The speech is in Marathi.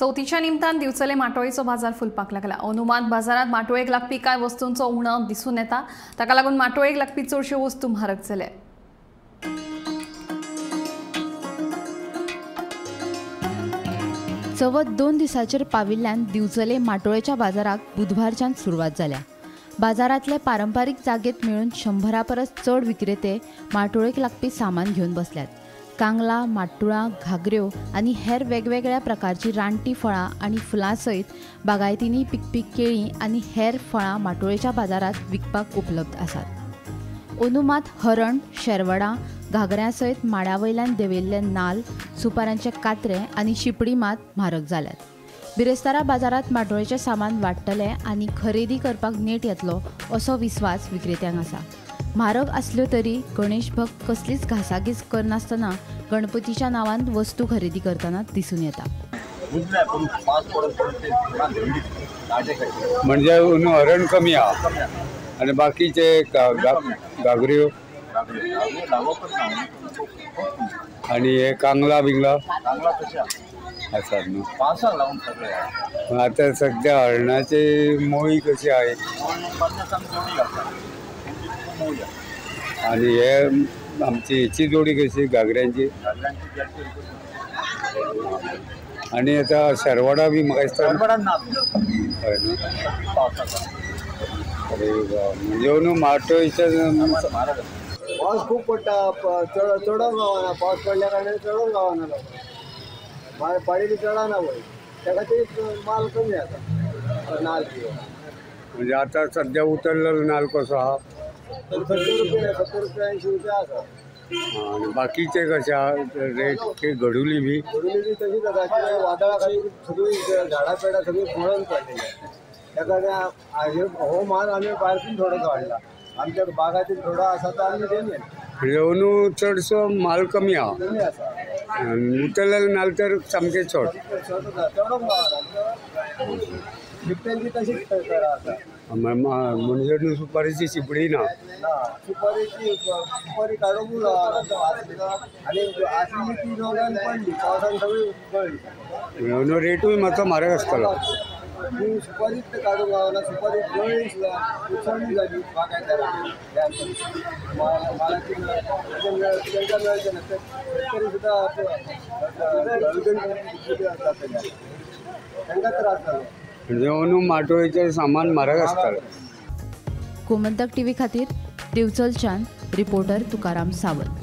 चौथीच्या निमतान दिवचले माटोळेचो बाजार फुलपाक लागला। अनुमात बाजारात माटोळेक लागपी कांय वस्तूंचो उणाव दिसून येता। ताका लागून माटोळेक लागपी चडश्यो वस्तू म्हारग जाले। चवथ 2 दिसांचेर पाविल्ल्यान दिवचले माटोळेच्या बाजाराक बुधवारच्यान सुरवात जाल्या। बाजारांतले पारंपारीक जागेत मेळून 100 परस चड विक्रेते माटोळेक लागपी सामान घेवन बसल्यात। कांगला, माटुळां, घागऱ्यो आनी हेर वेगवेगळ्या प्रकारची रानटी फळां आनी फुलां सयत बागायतींनी पिकपी केळीं आनी हेर फळां माटोळेच्या बाजारात विकपाक उपलब्ध आसात। अनुमात हरण, शेरवडां, घागऱ्यां सयत माड्या वयल्यान देंवयल्ले नाल्ल, सुपाऱ्यांचे कात्रे आनी शिपडी मात म्हारग जाल्यात। बिरेस्तारा बाजारात माटोळेचें सामान वाडटले आनी खरेदी करपाक नेट येतलो असो विस्वास विक्रेत्यांक आसा। म्हारग आसल्यो तरी गणेश भक्त कसलीच घासाघीस करनासतना गणपतीच्या नांवान वस्तू खरेदी करतना दिसून येता। म्हणजे हरण कमी आहा आणि बाकीचे घागऱ्यो आणि हे कांगला बिंगला आसात न्हू। आता सध्या हरणाचे मोळी कशी आहे आणि हे आमची हेची जोडी कशी घागऱ्यांची आणि आता शेरवडा बी म्हाका दिसता म्हणजे न्हू माटोळेच्या पावस खूप पडटा चडोंक गावना। पावस पडल्या कारणान चडोंक गावना पाडी चडना पळय त्या खातीर माल कमी आसा नाल्ल। म्हणजे आता सध्या उतरलेलो नाल्ल कसो आहा 70 रुपया 80 रुपया आसा। आणि बाकीचे कशे आहा रेट ते घडुली बी तशीच आसा कित्याक वादळा खातीर सगळीं झाडां पेडां सगळीं पळोवन पडलेली त्या कारणान हो माल आमी भायरसून थोडो हाडला। आमच्या बागातील थोडो आसा तो आमी देंवयला रेवन्यू चडसो माल कमी आहा कमी आसा। उतरलेलो नाल्ल तर सामके चड चडोंक गावना लिफ्टेंची तशीच आसा। म्हणजे न्हू सुपारीची शिपडी ना सुपारी काडूंक आनी आसली ती रोगान पडली पावसान सगळी गळली। रेटूय मातसो म्हारग आसतलो। सुपारीच काडूंक गावना सुपारी गळ्ळी उचलली जाली बागायदारांक मालाची तांकां मेळचें ना शेतकरी सुद्दां तांकां त्रास जालो। म्हणजे अंदू माटोळेचें सामान म्हारग आसतलें। गोमंतक टीव्ही खातीर दिवचलच्यान रिपोर्टर तुकाराम सावंत।